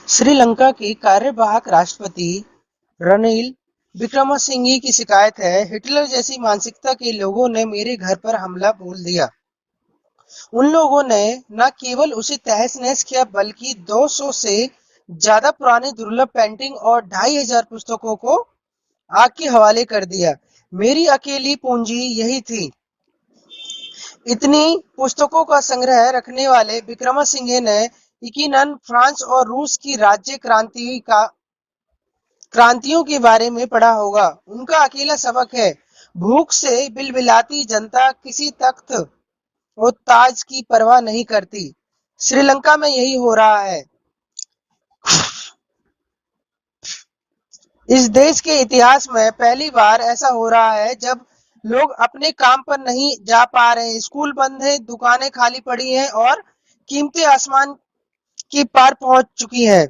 श्रीलंका के कार्यवाहक राष्ट्रपति रणील विक्रमसिंघे की शिकायत है, हिटलर जैसी मानसिकता के लोगों ने मेरे घर पर हमला बोल दिया। उन लोगों ने न केवल उसे तहस-नहस किया बल्कि 200 से ज्यादा पुरानी दुर्लभ पेंटिंग और 2500 पुस्तकों को आग के हवाले कर दिया। मेरी अकेली पूंजी यही थी। इतनी पुस्तकों का संग्रह रखने वाले विक्रमसिंघे ने यकीनन फ्रांस और रूस की राज्य क्रांतियों के बारे में पढ़ा होगा। उनका अकेला सबक है, भूख से बिलबिलाती जनता किसी तख्त और ताज की परवाह नहीं करती। श्रीलंका में यही हो रहा है। इस देश के इतिहास में पहली बार ऐसा हो रहा है जब लोग अपने काम पर नहीं जा पा रहे हैं, स्कूल बंद है, दुकानें खाली पड़ी हैं और कीमतें आसमान की पार पहुंच चुकी हैं।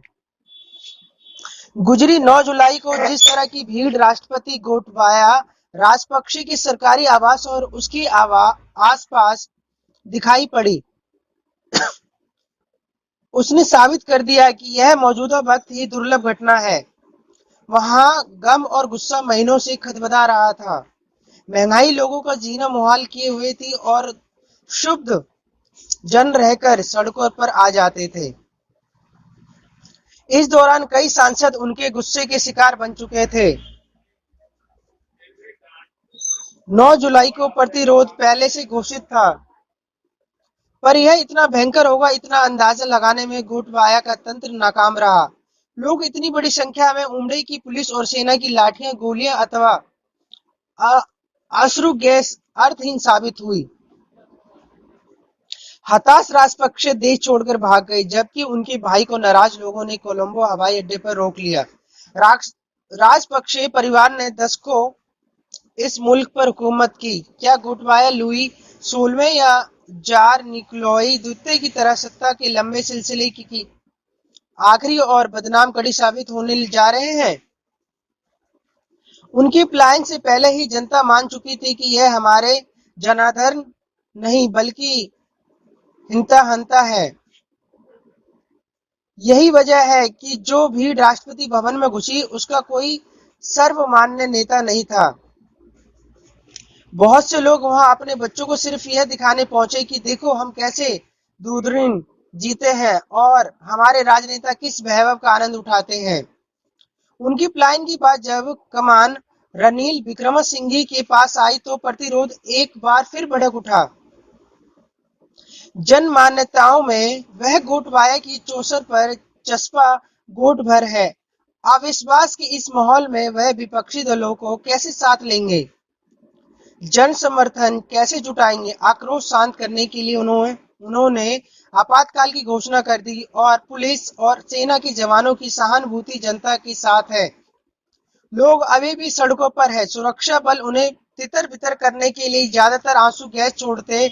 गुजरी 9 जुलाई को जिस तरह की भीड़ राष्ट्रपति गोटबाया राजपक्षे के सरकारी आवास और उसकी आसपास दिखाई पड़ी, उसने साबित कर दिया कि यह मौजूदा वक्त ही दुर्लभ घटना है। वहां गम और गुस्सा महीनों से खदबदा रहा था। महंगाई लोगों का जीना मुहाल किए हुए थी और शुद्ध जन रहकर सड़कों पर आ जाते थे। इस दौरान कई सांसद उनके गुस्से के शिकार बन चुके थे। 9 जुलाई को प्रतिरोध पहले से घोषित था, पर यह इतना भयंकर होगा, इतना अंदाजा लगाने में गोटबाया का तंत्र नाकाम रहा। लोग इतनी बड़ी संख्या में उमड़े कि पुलिस और सेना की लाठियां, गोलियां अथवा अश्रु गैस अर्थहीन साबित हुई। हताश राजपक्षे देश छोड़कर भाग गए, जबकि उनके भाई को नाराज लोगों ने कोलंबो हवाई अड्डे पर रोक लिया। राजपक्षे परिवार ने दशकों इस मुल्क पर हुकूमत की। क्या गोटबाया लुई 16वें या जार निकोलाई द्वितीय की तरह सत्ता के लंबे सिलसिले की आखिरी और बदनाम कड़ी साबित होने जा रहे हैं? उनके पलायन से पहले ही जनता मान चुकी थी कि यह हमारे जनार्दन नहीं बल्कि हिंता है। यही वजह है कि जो भीड़ राष्ट्रपति भवन में घुसी उसका कोई सर्वमान्य नेता नहीं था। बहुत से लोग वहां अपने बच्चों को सिर्फ यह दिखाने पहुंचे कि देखो हम कैसे दुर्दृढ़ जीते हैं और हमारे राजनेता किस वैभव का आनंद उठाते हैं। उनकी पलायन की बात जब कमान रणील विक्रमसिंघे के पास आई तो प्रतिरोध एक बार फिर भड़क उठा। जन मान्यताओं में वह गोटबाया की चौसर पर चस्पा गोट भर है। अविश्वास के इस माहौल में वह विपक्षी दलों को कैसे साथ लेंगे, जन समर्थन कैसे जुटाएंगे? आक्रोश शांत करने के लिए उन्होंने आपातकाल की घोषणा कर दी और पुलिस और सेना के जवानों की सहानुभूति जनता के साथ है। लोग अभी भी सड़कों पर है। सुरक्षा बल उन्हें तितर बितर करने के लिए ज्यादातर आंसू गैस छोड़ते,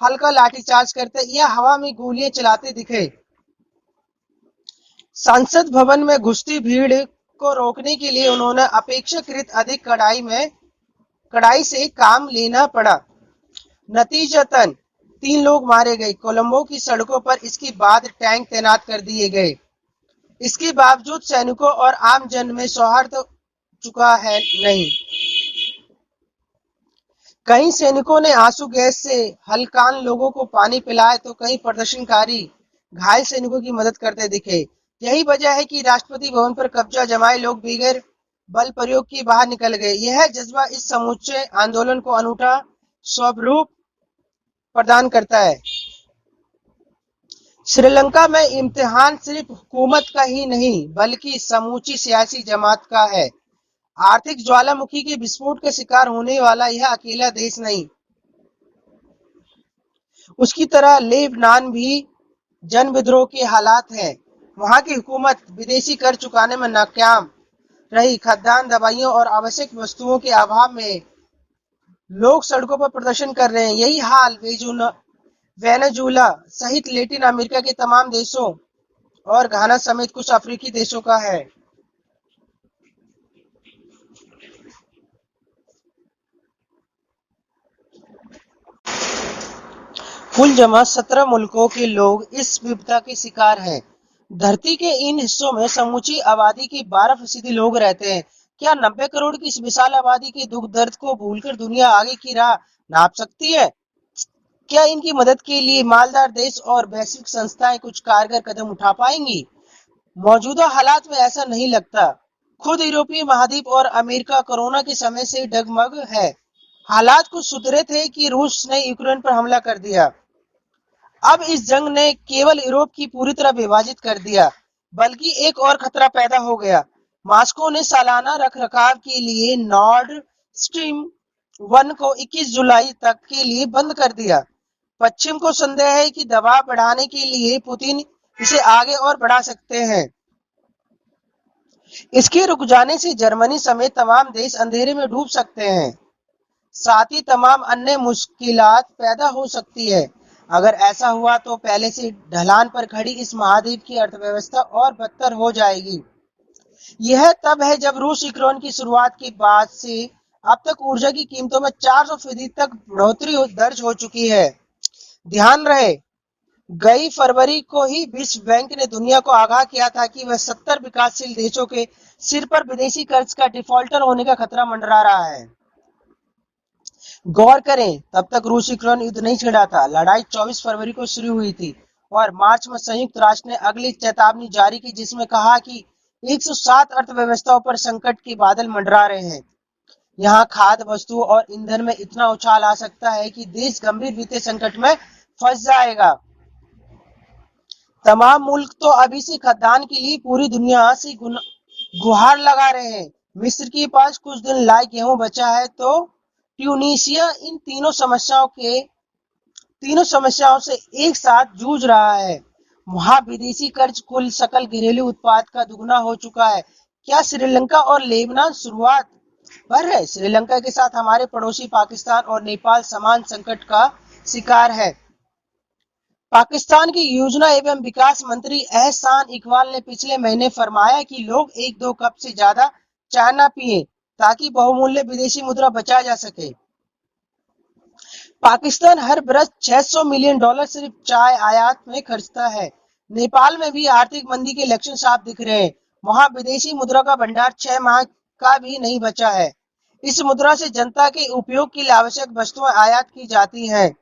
हल्का लाठीचार्ज करते या हवा में गोलियां चलाते दिखे। संसद भवन में घुसती भीड़ को रोकने के लिए उन्होंने अपेक्षाकृत अधिक कड़ाई से काम लेना पड़ा। नतीजतन 3 लोग मारे गए कोलंबो की सड़कों पर। इसके बाद टैंक तैनात कर दिए गए। इसके बावजूद सैनिकों और आम जन में सौहार्द चुका है नहीं। कई सैनिकों ने आंसू गैस से हलकान लोगों को पानी पिलाया तो कई प्रदर्शनकारी घायल सैनिकों की मदद करते दिखे। यही वजह है कि राष्ट्रपति भवन पर कब्जा जमाए लोग बगैर बल प्रयोग के बाहर निकल गए। यह जज्बा इस समूचे आंदोलन को अनूठा स्वरूप प्रदान करता है। श्रीलंका में इम्तिहान सिर्फ हुकूमत का ही नहीं बल्कि समूची सियासी जमात का है। आर्थिक ज्वालामुखी के विस्फोट का शिकार होने वाला यह अकेला देश नहीं, उसकी तरह लेबनान भी जन विद्रोह के हालात है। वहां की हुकूमत विदेशी कर चुकाने में नाकाम रही। खाद्यान्न, दवाइयों और आवश्यक वस्तुओं के अभाव में लोग सड़कों पर प्रदर्शन कर रहे हैं। यही हाल वेनेजुला सहित लैटिन अमेरिका के तमाम देशों और घाना समेत कुछ अफ्रीकी देशों का है। कुल जमा 17 मुल्कों के लोग इस विपदा के शिकार हैं। धरती के इन हिस्सों में समूची आबादी के 12% लोग रहते हैं। क्या 90 करोड़ की इस विशाल आबादी के दुख दर्द को भूलकर दुनिया आगे की राह नाप सकती है? क्या इनकी मदद के लिए मालदार देश और वैश्विक संस्थाएं कुछ कारगर कदम उठा पाएंगी? मौजूदा हालात में ऐसा नहीं लगता। खुद यूरोपीय महाद्वीप और अमेरिका कोरोना के समय से डगमग है। हालात कुछ सुधरे थे कि रूस ने यूक्रेन पर हमला कर दिया। अब इस जंग ने केवल यूरोप की पूरी तरह विभाजित कर दिया, बल्कि एक और खतरा पैदा हो गया। मॉस्को ने सालाना रखरखाव के लिए नॉर्ड स्ट्रीम 1 को 21 जुलाई तक के लिए बंद कर दिया। पश्चिम को संदेह है कि दबाव बढ़ाने के लिए पुतिन इसे आगे और बढ़ा सकते हैं। इसके रुक जाने से जर्मनी समेत तमाम देश अंधेरे में डूब सकते हैं। साथ ही तमाम अन्य मुश्किलात पैदा हो सकती है। अगर ऐसा हुआ तो पहले से ढलान पर खड़ी इस महाद्वीप की अर्थव्यवस्था और बदतर हो जाएगी। यह तब है जब रूस यूक्रेन की शुरुआत के बाद से अब तक ऊर्जा की कीमतों में 400% तक बढ़ोतरी दर्ज हो चुकी है। ध्यान रहे, गई फरवरी को ही विश्व बैंक ने दुनिया को आगाह किया था कि वह 70 विकासशील देशों के सिर पर विदेशी कर्ज का डिफॉल्टर होने का खतरा मंडरा रहा है। गौर करें, तब तक रूस यूक्रेन युद्ध नहीं छिड़ा था। लड़ाई 24 फरवरी को शुरू हुई थी और मार्च में संयुक्त राष्ट्र ने अगली चेतावनी जारी की, जिसमें कहा कि 107 अर्थव्यवस्थाओं पर संकट के बादल मंडरा रहे हैं। यहाँ खाद्य वस्तुओं और ईंधन में इतना उछाल आ सकता है कि देश गंभीर वित्तीय संकट में फंस जाएगा। तमाम मुल्क तो अभी से खाद्यान्न के लिए पूरी दुनिया से गुहार लगा रहे हैं। मिस्र के पास कुछ दिन लायक गेहूं बचा है तो ट्यूनीशिया इन तीनों समस्याओं से एक साथ जूझ रहा है। वहां विदेशी कर्ज कुल सकल घरेलू उत्पाद का दुगना हो चुका है। क्या श्रीलंका और लेबनान शुरुआत पर है? श्रीलंका के साथ हमारे पड़ोसी पाकिस्तान और नेपाल समान संकट का शिकार है। पाकिस्तान के योजना एवं विकास मंत्री एहसान इकबाल ने पिछले महीने फरमाया कि लोग 1-2 कप से ज्यादा चाय न पिए ताकि बहुमूल्य विदेशी मुद्रा बचाया जा सके। पाकिस्तान हर बरस $600 मिलियन सिर्फ चाय आयात में खर्चता है। नेपाल में भी आर्थिक मंदी के लक्षण साफ दिख रहे हैं। वहां विदेशी मुद्रा का भंडार 6 माह का भी नहीं बचा है। इस मुद्रा से जनता के उपयोग के लिए आवश्यक वस्तुएं आयात की जाती हैं।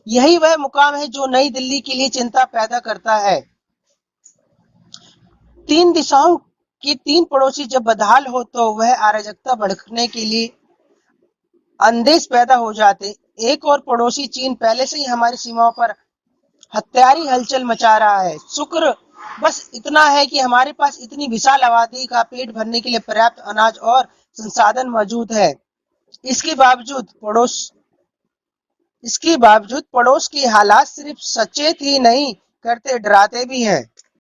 यही वह मुकाम है जो नई दिल्ली के लिए चिंता पैदा करता है। तीन दिशाओं के तीन पड़ोसी जब बदहाल हो तो वह अराजकता भड़कने के लिए अंदेश पैदा हो जाते। एक और पड़ोसी चीन पहले से ही हमारी सीमाओं पर हत्यारी हलचल मचा रहा है। शुक्र बस इतना है कि हमारे पास इतनी विशाल आबादी का पेट भरने के लिए पर्याप्त अनाज और संसाधन मौजूद है। इसके बावजूद पड़ोस इसके बावजूद पड़ोस के हालात सिर्फ सचेत ही नहीं करते, डराते भी हैं।